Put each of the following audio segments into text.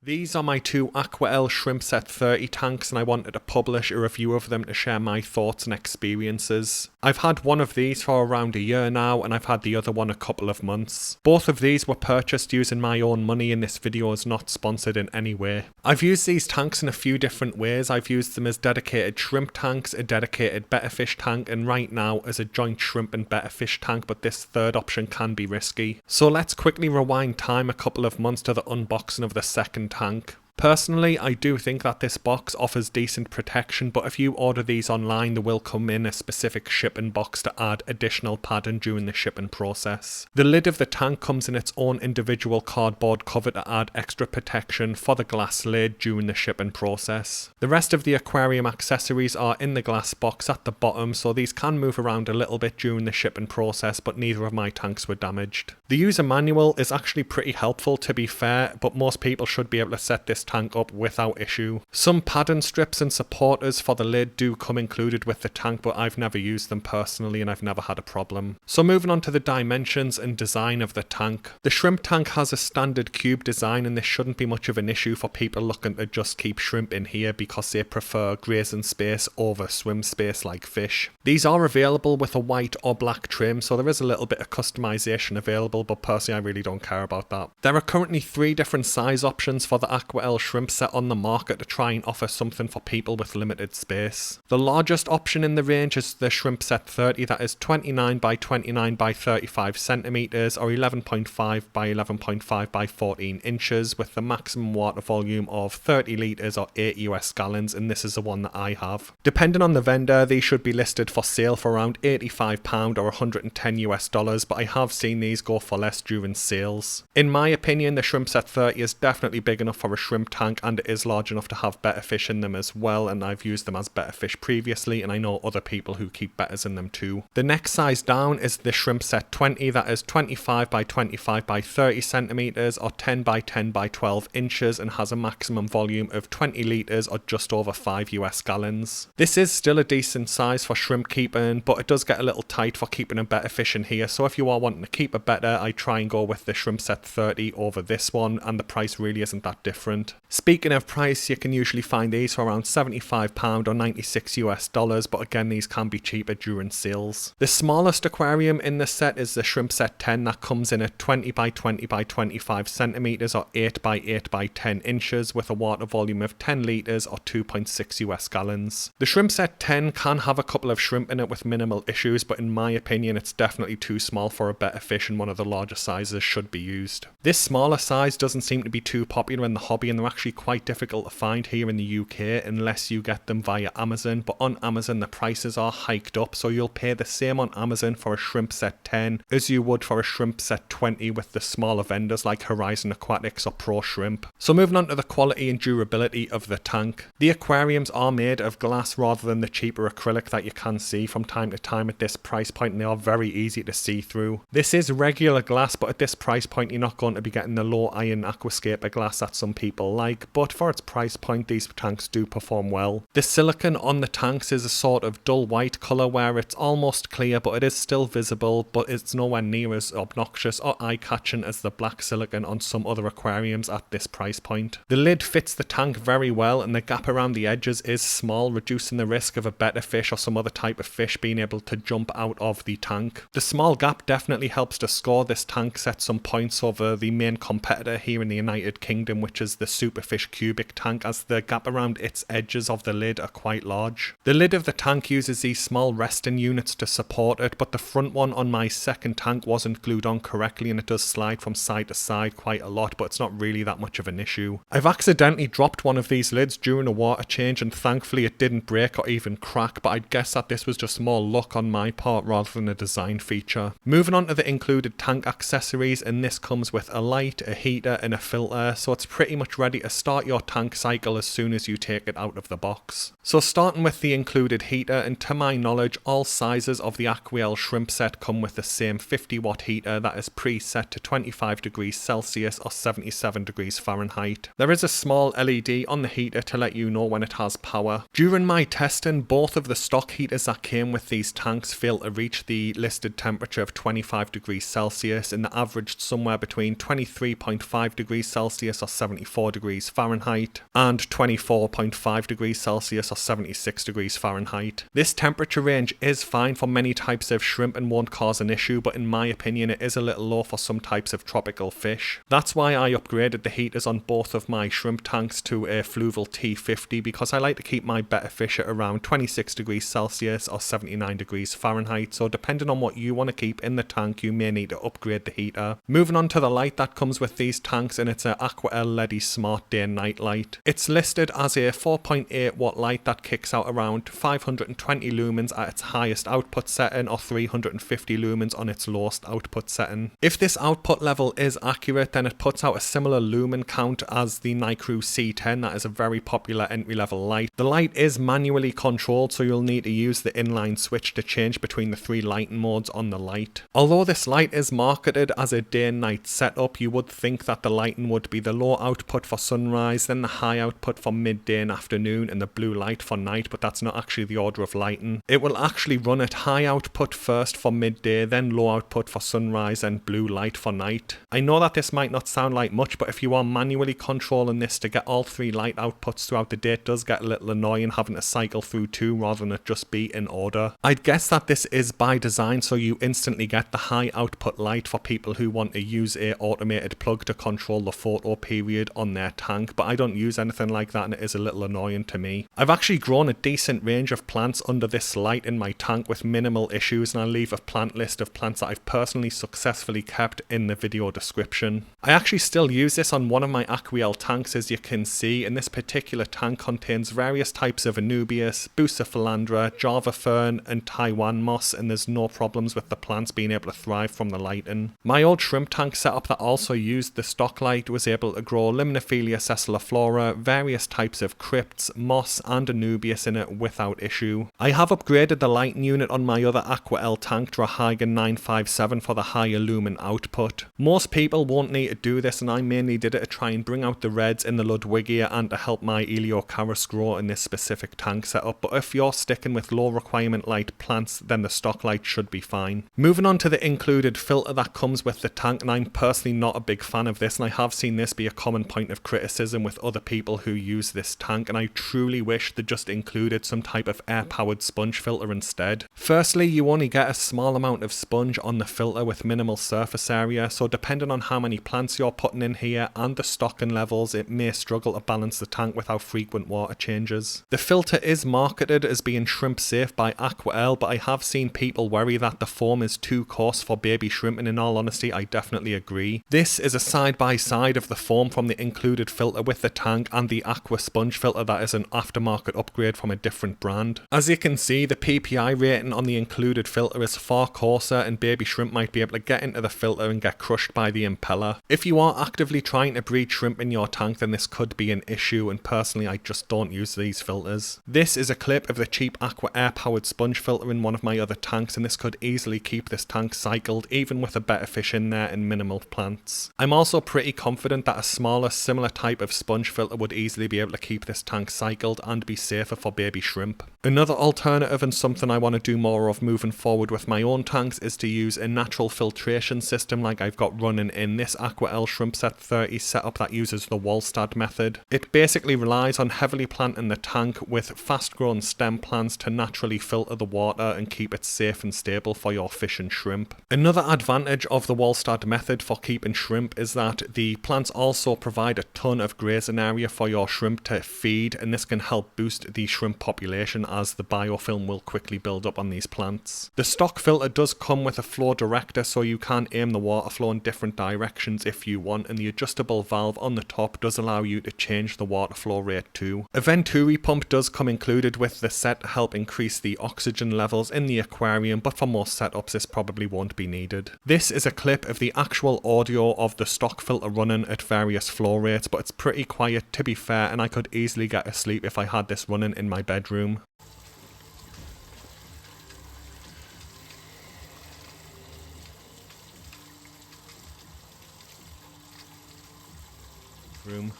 These are my two AquaEl Shrimp Set 30 tanks, and I wanted to publish a review of them to share my thoughts and experiences. I've had one of these for around a year now, and I've had the other one a couple of months. Both of these were purchased using my own money, and this video is not sponsored in any way. I've used these tanks in a few different ways. I've used them as dedicated shrimp tanks, a dedicated betta fish tank, and right now as a joint shrimp and betta fish tank, but this third option can be risky. So let's quickly rewind time a couple of months to the unboxing of the second tank. Personally, I do think that this box offers decent protection, but if you order these online, they will come in a specific shipping box to add additional padding during the shipping process. The lid of the tank comes in its own individual cardboard cover to add extra protection for the glass lid during the shipping process. The rest of the aquarium accessories are in the glass box at the bottom, so these can move around a little bit during the shipping process, but neither of my tanks were damaged. The user manual is actually pretty helpful, to be fair, but most people should be able to set this tank up without issue. Some padding strips and supporters for the lid do come included with the tank, but I've never used them personally and I've never had a problem. So moving on to the dimensions and design of the tank. The shrimp tank has a standard cube design, and this shouldn't be much of an issue for people looking to just keep shrimp in here because they prefer grazing space over swim space like fish. These are available with a white or black trim, so there is a little bit of customization available, but personally I really don't care about that. There are currently 3 different size options for the AquaEl Shrimp Set on the market to try and offer something for people with limited space. The largest option in the range is the Shrimp Set 30, that is 29 by 29 by 35 centimeters or 11.5 by 11.5 by 14 inches with the maximum water volume of 30 liters or 8 US gallons, and this is the one that I have. Depending on the vendor, these should be listed for sale for around £85 or 110 US dollars, but I have seen these go for less during sales. In my opinion, the Shrimp Set 30 is definitely big enough for a shrimp tank, and it is large enough to have betta fish in them as well, and I've used them as betta fish previously, and I know other people who keep bettas in them too. The next size down is the Shrimp Set 20, that is 25 by 25 by 30 centimeters or 10 by 10 by 12 inches and has a maximum volume of 20 liters or just over 5 US gallons. This is still a decent size for shrimp keeping, but it does get a little tight for keeping a betta fish in here, so if you are wanting to keep a betta, I try and go with the Shrimp Set 30 over this one, and the price really isn't that different. Speaking of price, you can usually find these for around £75 or 96 US dollars, but again these can be cheaper during sales. The smallest aquarium in the set is the Shrimp Set 10, that comes in at 20 by 20 by 25 centimeters or 8 by 8 by 10 inches with a water volume of 10 liters or 2.6 US gallons. The Shrimp Set 10 can have a couple of shrimp in it with minimal issues, but in my opinion it's definitely too small for a betta fish, and one of the larger sizes should be used. This smaller size doesn't seem to be too popular in the hobby, and they're actually quite difficult to find here in the UK unless you get them via Amazon, but on Amazon the prices are hiked up, so you'll pay the same on Amazon for a Shrimp Set 10 as you would for a Shrimp Set 20 with the smaller vendors like Horizon Aquatics or Pro Shrimp. So moving on to the quality and durability of the tank. The aquariums are made of glass rather than the cheaper acrylic that you can see from time to time at this price point, and they are very easy to see through. This is regular glass, but at this price point you're not going to be getting the low iron aquascaper glass that some people like, but for its price point these tanks do perform well. The silicone on the tanks is a sort of dull white colour where it's almost clear, but it is still visible, but it's nowhere near as obnoxious or eye-catching as the black silicone on some other aquariums at this price point. The lid fits the tank very well, and the gap around the edges is small, reducing the risk of a betta fish or some other type of fish being able to jump out of the tank. The small gap definitely helps to score this tank set some points over the main competitor here in the United Kingdom, which is the Superfish cubic tank, as the gap around its edges of the lid are quite large. The lid of the tank uses these small resting units to support it, but the front one on my second tank wasn't glued on correctly, and it does slide from side to side quite a lot, but it's not really that much of an issue. I've accidentally dropped one of these lids during a water change, and thankfully it didn't break or even crack, but I'd guess that this was just more luck on my part rather than a design feature. Moving on to the included tank accessories, and this comes with a light, a heater and a filter, so it's pretty much ready to start your tank cycle as soon as you take it out of the box. So starting with the included heater, and to my knowledge all sizes of the AquaEl Shrimp Set come with the same 50 watt heater that is preset to 25 degrees Celsius or 77 degrees Fahrenheit. There is a small LED on the heater to let you know when it has power. During my testing, both of the stock heaters that came with these tanks failed to reach the listed temperature of 25 degrees Celsius, and they averaged somewhere between 23.5 degrees Celsius or 74 degrees Fahrenheit and 24.5 degrees Celsius or 76 degrees Fahrenheit. This temperature range is fine for many types of shrimp and won't cause an issue, but in my opinion it is a little low for some types of tropical fish. That's why I upgraded the heaters on both of my shrimp tanks to a Fluval T50, because I like to keep my better fish at around 26 degrees Celsius or 79 degrees Fahrenheit, so depending on what you want to keep in the tank you may need to upgrade the heater. Moving on to the light that comes with these tanks, and it's an AquaEl LED Smart Day and Night light. It's listed as a 4.8 watt light that kicks out around 520 lumens at its highest output setting or 350 lumens on its lowest output setting. If this output level is accurate, then it puts out a similar lumen count as the Nicrew C10 that is a very popular entry level light. The light is manually controlled, so you'll need to use the inline switch to change between the 3 lighting modes on the light. Although this light is marketed as a day and night setup, you would think that the lighting would be the low output for sunrise, then the high output for midday and afternoon, and the blue light for night, but that's not actually the order of lighting. It will actually run at high output first for midday, then low output for sunrise and blue light for night. I know that this might not sound like much, but if you are manually controlling this to get all 3 light outputs throughout the day, it does get a little annoying having to cycle through 2 rather than it just be in order. I'd guess that this is by design, so you instantly get the high output light for people who want to use a automated plug to control the photo period on their tank, but I don't use anything like that and it is a little annoying to me. I've actually grown a decent range of plants under this light in my tank with minimal issues, and I'll leave a plant list of plants that I've personally successfully kept in the video description. I actually still use this on one of my AquaEl tanks, as you can see, and this particular tank contains various types of Anubias, Bucephalandra, Java Fern and Taiwan Moss, and there's no problems with the plants being able to thrive from the lighting. My old shrimp tank setup that also used the stock light was able to grow Limnophilia sessiliflora, various types of crypts, moss and Anubias in it without issue. I have upgraded the lighting unit on my other AquaEl tank to a Hygen 957 for the higher lumen output. Most people won't need to do this, and I mainly did it to try and bring out the reds in the Ludwigia and to help my Eliocharis grow in this specific tank setup, but if you're sticking with low requirement light plants, then the stock light should be fine. Moving on to the included filter that comes with the tank, and I'm personally not a big fan of this, and I have seen this be a common point of criticism with other people who use this tank, and I truly wish they just included some type of air powered sponge filter instead. Firstly, you only get a small amount of sponge on the filter with minimal surface area, so depending on how many plants you're putting in here and the stocking levels, it may struggle to balance the tank without frequent water changes. The filter is marketed as being shrimp safe by AquaEl, but I have seen people worry that the foam is too coarse for baby shrimp, and in all honesty I definitely agree. This is a side by side of the foam from the included filter with the tank and the Aqua sponge filter that is an aftermarket upgrade from a different brand. As you can see, the PPI rating on the included filter is far coarser, and baby shrimp might be able to get into the filter and get crushed by the impeller. If you are actively trying to breed shrimp in your tank, then this could be an issue, and personally I just don't use these filters. This is a clip of the cheap Aqua air powered sponge filter in one of my other tanks, and this could easily keep this tank cycled even with a better fish in there and minimal plants. I'm also pretty confident that a smaller similar type of sponge filter would easily be able to keep this tank cycled and be safer for baby shrimp. Another alternative, and something I want to do more of moving forward with my own tanks, is to use a natural filtration system like I've got running in this AquaEl Shrimp Set 30 setup that uses the Wallstad method. It basically relies on heavily planting the tank with fast grown stem plants to naturally filter the water and keep it safe and stable for your fish and shrimp. Another advantage of the Wallstad method for keeping shrimp is that the plants also provide a ton of grazing area for your shrimp to feed, and this can help boost the shrimp population as the biofilm will quickly build up on these plants. The stock filter does come with a flow director, so you can aim the water flow in different directions if you want, and the adjustable valve on the top does allow you to change the water flow rate too. A Venturi pump does come included with the set to help increase the oxygen levels in the aquarium, but for most setups this probably won't be needed. This is a clip of the actual audio of the stock filter running at various flow rates, but it's pretty quiet to be fair, and I could easily get asleep if I had this running in my bedroom.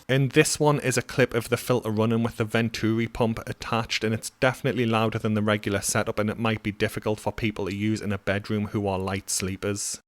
And this one is a clip of the filter running with the Venturi pump attached, and it's definitely louder than the regular setup, and it might be difficult for people to use in a bedroom who are light sleepers.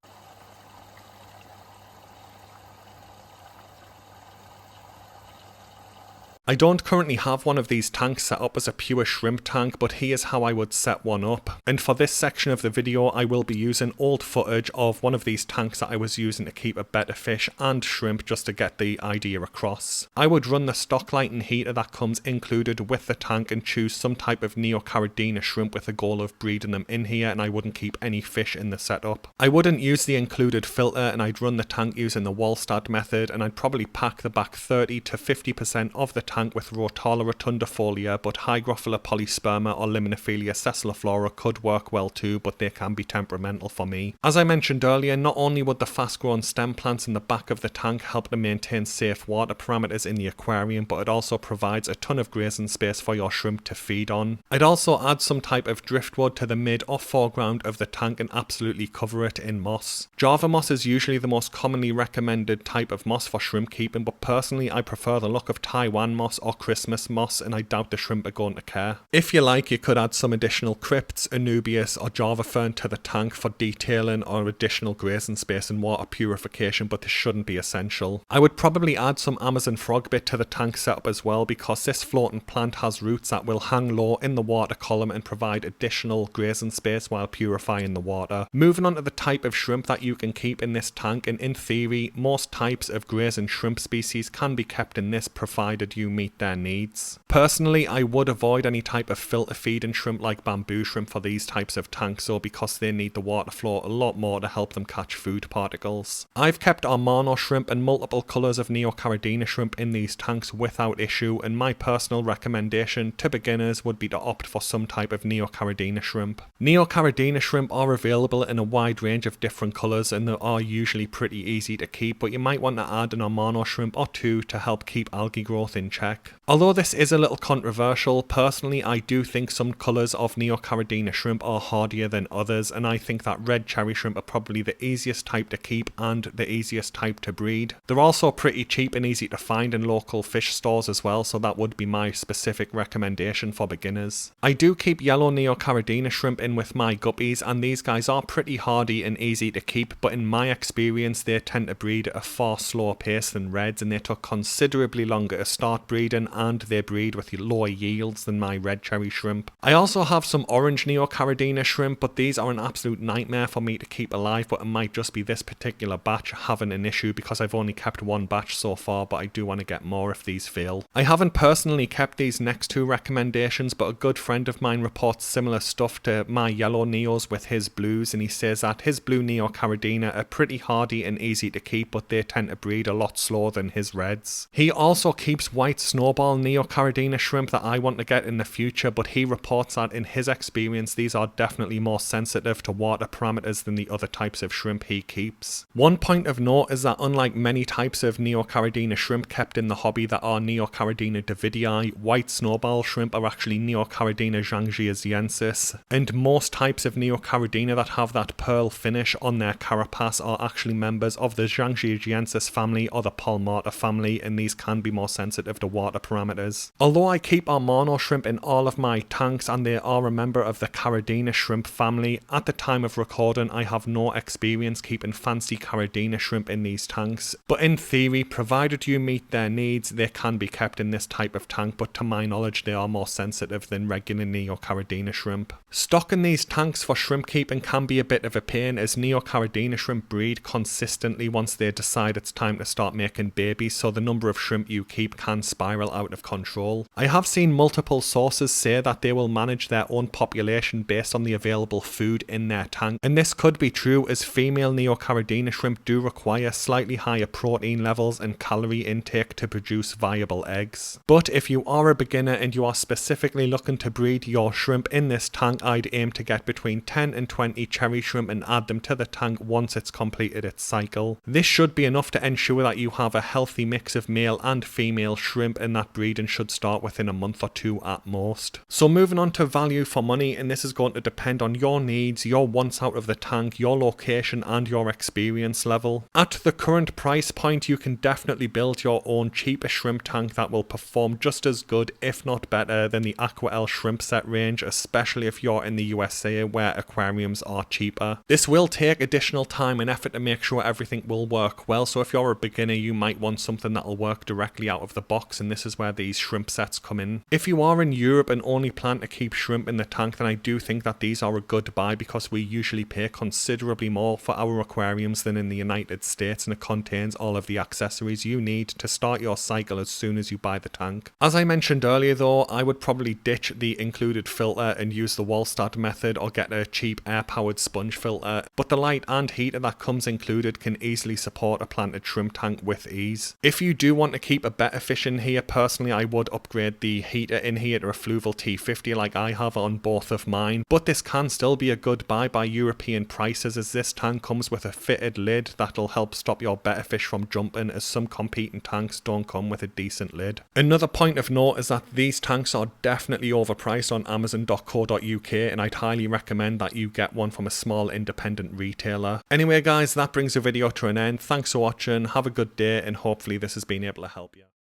I don't currently have one of these tanks set up as a pure shrimp tank, but here's how I would set one up. And for this section of the video, I will be using old footage of one of these tanks that I was using to keep a better fish and shrimp just to get the idea across. I would run the stock lighting heater that comes included with the tank and choose some type of Neocaridina shrimp with the goal of breeding them in here, and I wouldn't keep any fish in the setup. I wouldn't use the included filter, and I'd run the tank using the Wallstad method, and I'd probably pack the back 30 to 50% of the tank with Rotala rotundifolia, but Hygrophila polysperma or Limonophilia sessiliflora could work well too, but they can be temperamental for me. As I mentioned earlier, not only would the fast growing stem plants in the back of the tank help to maintain safe water parameters in the aquarium, but it also provides a ton of grazing space for your shrimp to feed on. I'd also add some type of driftwood to the mid or foreground of the tank and absolutely cover it in moss. Java moss is usually the most commonly recommended type of moss for shrimp keeping, but personally I prefer the look of Taiwan moss or Christmas moss, and I doubt the shrimp are going to care. If you like, you could add some additional crypts, Anubias or Java fern to the tank for detailing or additional grazing space and water purification, but this shouldn't be essential. I would probably add some Amazon frogbit to the tank setup as well, because this floating plant has roots that will hang low in the water column and provide additional grazing space while purifying the water. Moving on to the type of shrimp that you can keep in this tank, and in theory most types of grazing shrimp species can be kept in this provided you meet their needs. Personally, I would avoid any type of filter feeding shrimp like bamboo shrimp for these types of tanks, so because they need the water flow a lot more to help them catch food particles. I've kept Armano shrimp and multiple colours of Neocaridina shrimp in these tanks without issue, and my personal recommendation to beginners would be to opt for some type of Neocaridina shrimp. Neocaridina shrimp are available in a wide range of different colours, and they are usually pretty easy to keep, but you might want to add an Armano shrimp or two to help keep algae growth in check. Although this is a little controversial, personally I do think some colours of Neocaridina shrimp are hardier than others, and I think that red cherry shrimp are probably the easiest type to keep and the easiest type to breed. They're also pretty cheap and easy to find in local fish stores as well, so that would be my specific recommendation for beginners. I do keep yellow Neocaridina shrimp in with my guppies, and these guys are pretty hardy and easy to keep, but in my experience they tend to breed at a far slower pace than reds, and they took considerably longer to start breeding, and they breed with lower yields than my red cherry shrimp. I also have some orange Neocaridina shrimp, but these are an absolute nightmare for me to keep alive, but it might just be this particular batch having an issue because I've only kept one batch so far, but I do want to get more if these fail. I haven't personally kept these next two recommendations, but a good friend of mine reports similar stuff to my yellow Neos with his blues, and he says that his blue Neocaridina are pretty hardy and easy to keep, but they tend to breed a lot slower than his reds. He also keeps white snowball Neocaridina shrimp that I want to get in the future, but he reports that in his experience these are definitely more sensitive to water parameters than the other types of shrimp he keeps. One point of note is that unlike many types of Neocaridina shrimp kept in the hobby that are Neocaridina davidii, white snowball shrimp are actually Neocaridina zhangjiaziensis, and most types of Neocaridina that have that pearl finish on their carapace are actually members of the zhangjiaziensis family or the palmata family, and these can be more sensitive to water parameters. Although I keep Armano shrimp in all of my tanks and they are a member of the Caridina shrimp family, at the time of recording I have no experience keeping fancy Caridina shrimp in these tanks, but in theory, provided you meet their needs, they can be kept in this type of tank, but to my knowledge they are more sensitive than regular Neocaridina shrimp. Stocking these tanks for shrimp keeping can be a bit of a pain, as Neocaridina shrimp breed consistently once they decide it's time to start making babies, so the number of shrimp you keep can spiral out of control. I have seen multiple sources say that they will manage their own population based on the available food in their tank, and this could be true as female Neocaridina shrimp do require slightly higher protein levels and calorie intake to produce viable eggs. But if you are a beginner and you are specifically looking to breed your shrimp in this tank, I'd aim to get between 10 and 20 cherry shrimp and add them to the tank once it's completed its cycle. This should be enough to ensure that you have a healthy mix of male and female shrimp, and that breeding should start within a month or two at most. So moving on to value for money, and this is going to depend on your needs, your wants out of the tank, your location and your experience level. At the current price point, you can definitely build your own cheaper shrimp tank that will perform just as good, if not better, than the AquaEl Shrimp Set range, especially if you're in the USA where aquariums are cheaper. This will take additional time and effort to make sure everything will work well, so if you're a beginner you might want something that will work directly out of the box tanks, and this is where these shrimp sets come in. If you are in Europe and only plan to keep shrimp in the tank, then I do think that these are a good buy because we usually pay considerably more for our aquariums than in the United States, and it contains all of the accessories you need to start your cycle as soon as you buy the tank. As I mentioned earlier though, I would probably ditch the included filter and use the Wallstad method or get a cheap air-powered sponge filter, but the light and heater that comes included can easily support a planted shrimp tank with ease. If you do want to keep a better fish in here, personally I would upgrade the heater in here to a Fluval T50 like I have on both of mine, but this can still be a good buy by European prices, as this tank comes with a fitted lid that'll help stop your better fish from jumping, as some competing tanks don't come with a decent lid. Another point of note is that these tanks are definitely overpriced on Amazon.co.uk, and I'd highly recommend that you get one from a small independent retailer. Anyway guys, that brings the video to an end. Thanks for watching, have a good day, and hopefully this has been able to help you.